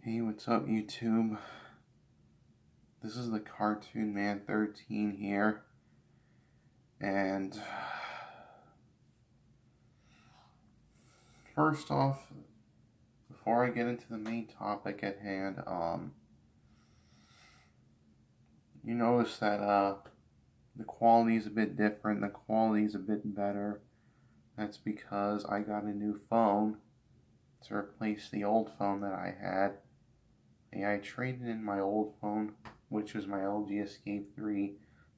Hey, what's up, YouTube? This is the Cartoon Man 13 here, and first off, before I get into the main topic at hand, you notice that the quality is a bit different, the quality is a bit better. That's because I got a new phone to replace the old phone that I had. I traded in my old phone, which was my LG Escape 3,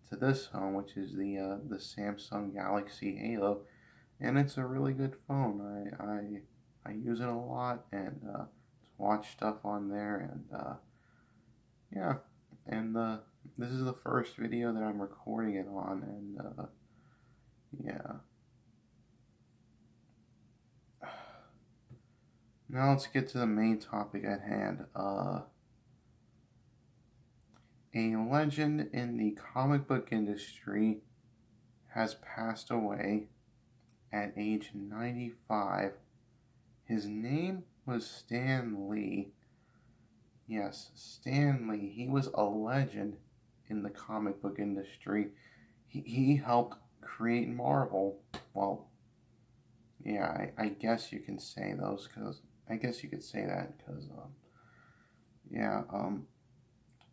to this phone, which is the Samsung Galaxy Halo, and it's a really good phone. I use it a lot and to watch stuff on there, and yeah, and this is the first video that I'm recording it on, and yeah. Now let's get to the main topic at hand. A legend in the comic book industry has passed away at age 95. His name was Stan Lee. Yes, Stan Lee. He was a legend in the comic book industry. He helped create Marvel. Well, yeah, I guess you can say those, because I guess you could say that because yeah,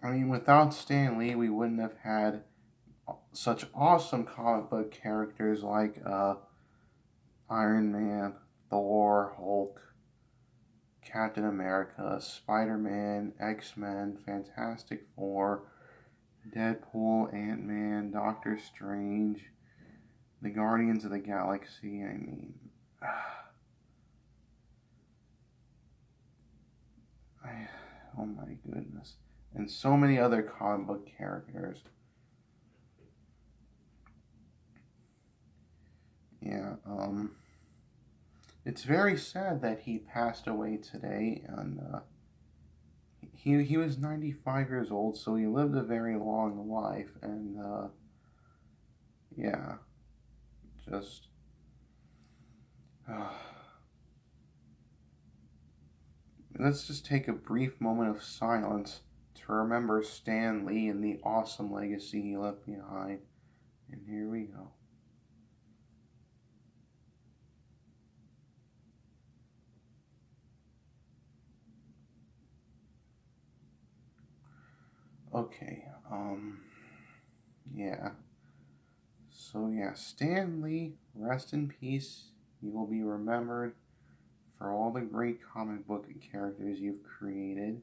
I mean, without Stan Lee, we wouldn't have had such awesome comic book characters like Iron Man, Thor, Hulk, Captain America, Spider-Man, X-Men, Fantastic Four, Deadpool, Ant-Man, Doctor Strange, the Guardians of the Galaxy. I mean, oh my goodness. And so many other comic book characters. Yeah, it's very sad that he passed away today, and he was 95 years old, so he lived a very long life, and yeah, just let's just take a brief moment of silence to remember Stan Lee and the awesome legacy he left behind. And here we go. Okay, yeah. So yeah, Stan Lee, rest in peace. You will be remembered for all the great comic book characters you've created,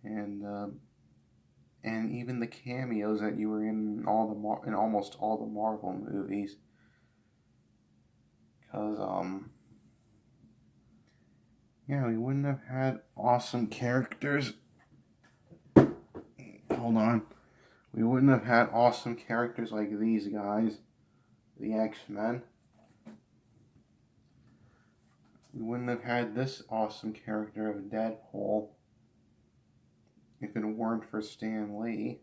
and even the cameos that you were in in almost all the Marvel movies. Cause yeah, we wouldn't have had awesome characters. Hold on. We wouldn't have had awesome characters like these guys, the X-Men. We wouldn't have had this awesome character of Deadpool if it weren't for Stan Lee.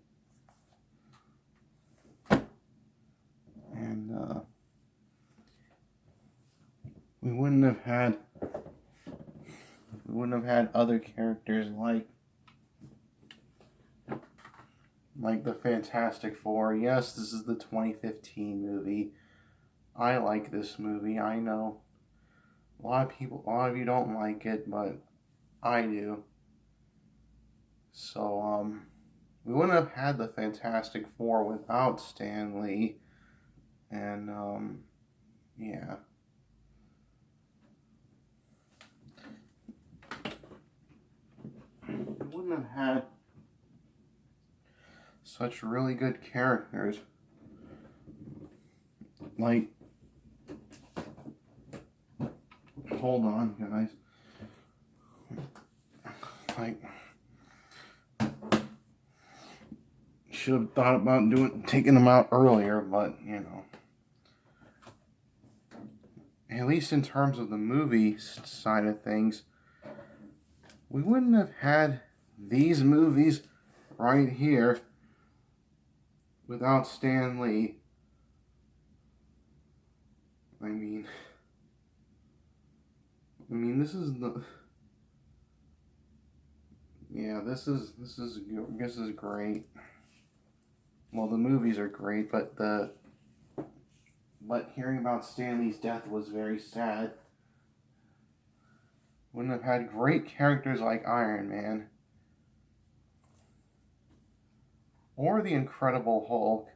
And we wouldn't have had other characters like the Fantastic Four. Yes, this is the 2015 movie. I like this movie. I know a lot of you don't like it, but I do. So we wouldn't have had the Fantastic Four without Stan Lee, and yeah. We wouldn't have had such really good characters like, hold on guys, like, should have thought about taking them out earlier, but you know, at least in terms of the movie side of things, we wouldn't have had these movies right here without Stan Lee. I mean, this is yeah, this is great. Well, the movies are great, but hearing about Stan Lee's death was very sad. Wouldn't have had great characters like Iron Man or the Incredible Hulk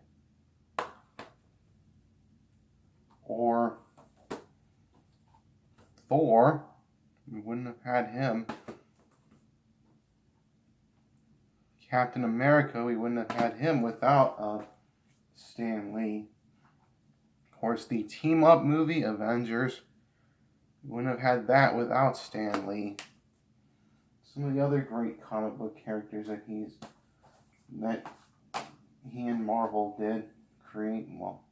or Thor. We wouldn't have had him. Captain America, we wouldn't have had him without Stan Lee. Of course, the team-up movie, Avengers, we wouldn't have had that without Stan Lee. Some of the other great comic book characters that he and Marvel did create, well,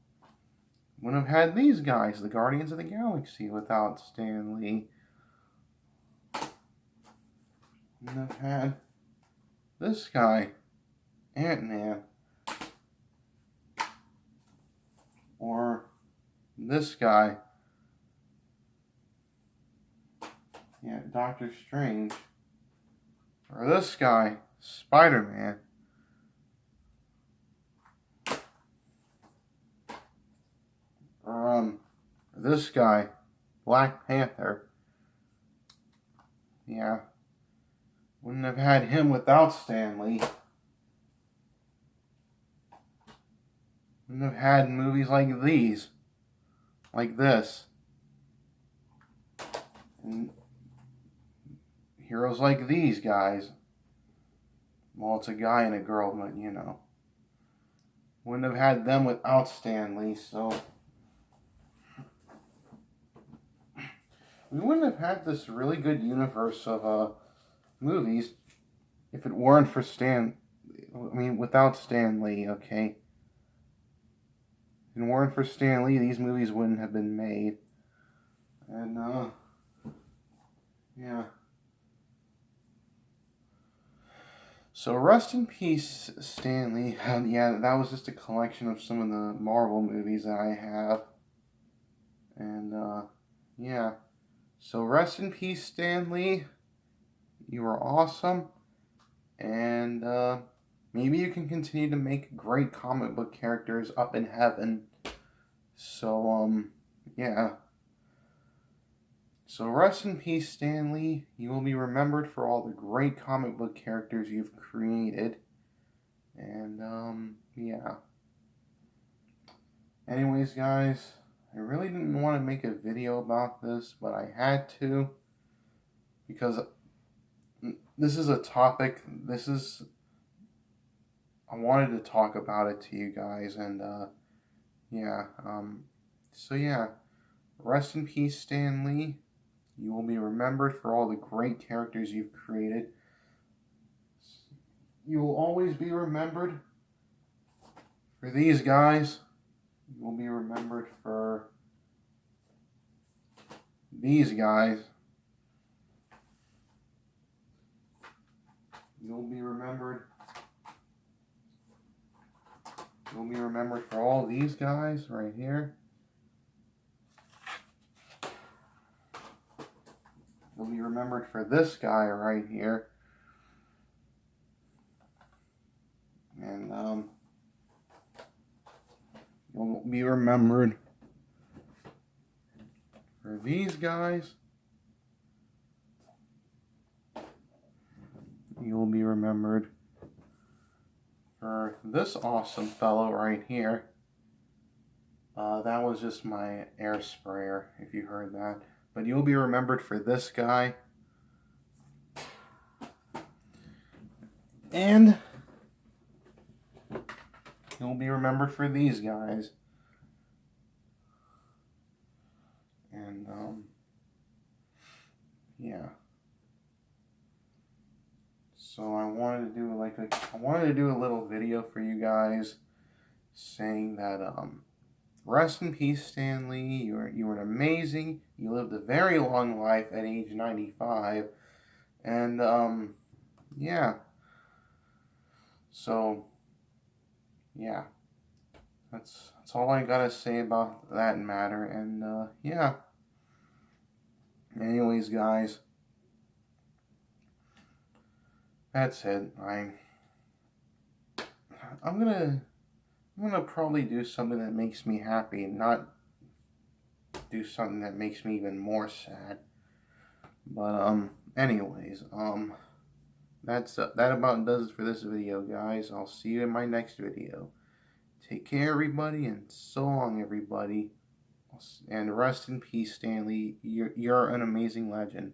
wouldn't have had these guys, the Guardians of the Galaxy, without Stan Lee. Wouldn't have had this guy, Ant-Man, or this guy, yeah, Doctor Strange, or this guy, Spider-Man, or this guy, Black Panther. Yeah, wouldn't have had him without Stan Lee. Wouldn't have had movies like these, like this, and heroes like these guys. Well, it's a guy and a girl, but you know. Wouldn't have had them without Stan Lee, so we wouldn't have had this really good universe of movies if it weren't for without Stan Lee, okay? If it weren't for Stan Lee, these movies wouldn't have been made. And, yeah. So rest in peace, Stan Lee. Yeah, that was just a collection of some of the Marvel movies that I have. And, yeah. So rest in peace, Stan Lee. You were awesome. And, maybe you can continue to make great comic book characters up in heaven. So, yeah. So rest in peace, Stan Lee. You will be remembered for all the great comic book characters you've created. And, yeah. Anyways, guys, I really didn't want to make a video about this, but I had to. Because this is a topic, I wanted to talk about it to you guys, and, yeah, so yeah, rest in peace, Stan Lee. You will be remembered for all the great characters you've created. You will always be remembered for these guys. You will be remembered for these guys. You'll be remembered for all these guys right here. You'll be remembered for this guy right here. And, you'll be remembered for these guys. You'll be remembered for this awesome fellow right here. That was just my air sprayer, if you heard that. But you'll be remembered for this guy. And you'll be remembered for these guys. And, yeah. So I wanted to do a little video for you guys saying that, rest in peace, Stan Lee. You were amazing. You lived a very long life at age 95. And, yeah. So, yeah. That's all I gotta say about that matter. And, yeah. Anyways, guys. That's it. I'm gonna probably do something that makes me happy, not do something that makes me even more sad. But anyways, that about does it for this video, guys. I'll see you in my next video. Take care, everybody, and so long, everybody. And rest in peace, Stanley. You're an amazing legend.